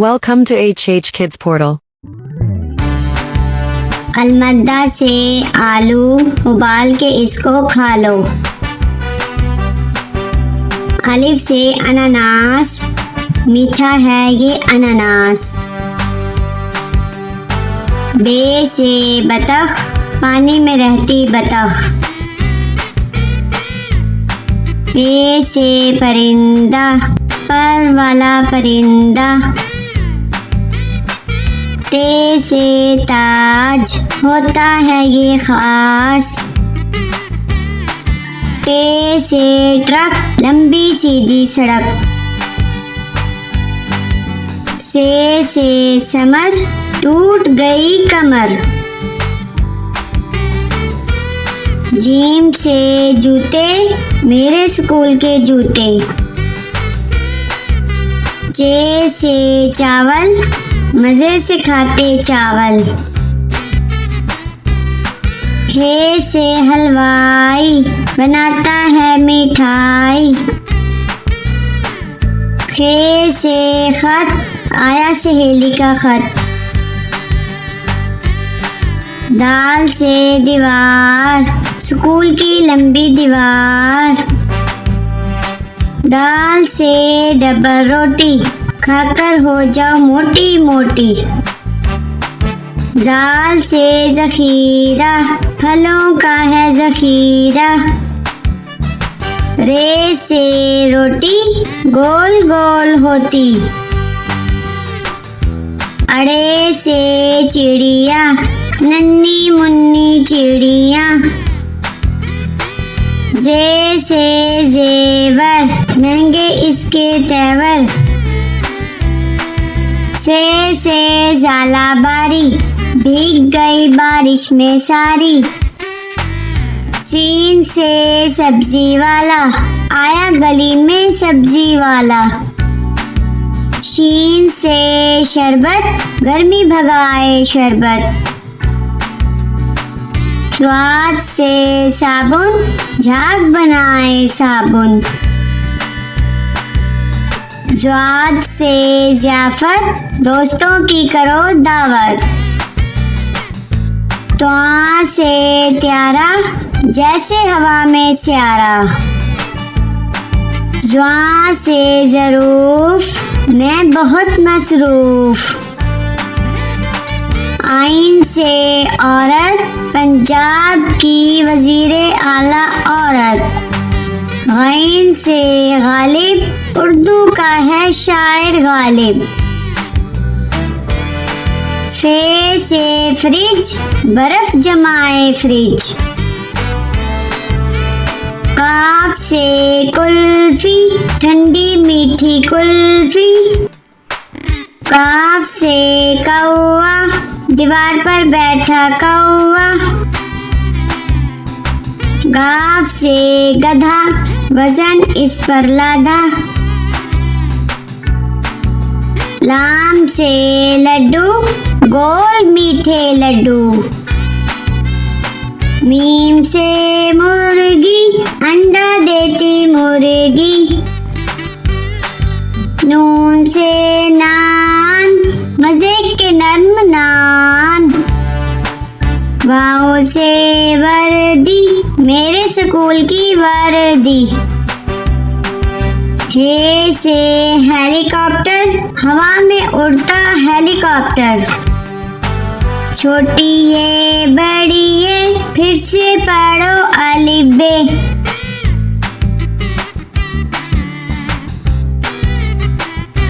Welcome to HH Kids Portal. अलमद्दा से आलू उबाल के इसको खा लो। अलिफ से अनानास, मीठा है ये अनानास। बे से बतख, पानी में रहती बतख। पे से परिंदा, पर वाला परिंदा। ते से ताज, होता है ये खास। टे से ट्रक, लंबी सीधी सड़क। से समर, टूट गई कमर। जीम से जूते, मेरे स्कूल के जूते। चे से चावल, मजे से खाते चावल। हे से हलवाई, बनाता है मिठाई। खे से खत, आया सहेली का खत। दाल से दीवार, स्कूल की लंबी दीवार। दाल से डबल रोटी, खाकर हो जाओ मोटी मोटी। जाल से जखीरा, फलों का है जखीरा। रे से रोटी, गोल गोल होती। अड़े से चिड़िया, नन्ही मुन्नी चिड़िया। जे से जेवर, महंगे इसके तेवर। से जाला बारी, भीग गई बारिश में सारी। सीन से सब्जी वाला, आया गली में सब्जी वाला। शीन से शरबत, गर्मी भगाए शरबत। स्वाद से साबुन, झाग बनाए साबुन। ज्वाद से ज़ियाफ़त, दोस्तों की करो दावत। त्वा से त्यारा, जैसे हवा में स्यारा। ज्वा से ज़रूफ, मैं बहुत मसरूफ। आइन से औरत, पंजाब की वज़ीरे आला औरत। गैन से गालिब, उर्दू का है शायर गालिब। फे से फ्रिज, बर्फ जमाए फ्रिज। काफ से कुल्फी, ठंडी मीठी कुल्फी। काफ से कौवा, दीवार पर बैठा कौवा। गाफ से गधा, वजन इस पर लादा। लाम से लड्डू, गोल मीठे लड्डू। मीम से मुर्गी, अंडा देती मुर्गी। नून से नान, मजे के नर्म नान। वाओ से वर्दी, मेरे स्कूल की वर्दी। हे से हेलीकॉप्टर, हवा में उड़ता हेलीकॉप्टर। छोटी ये बड़ी ये, फिर से पढ़ो अलिफ बे।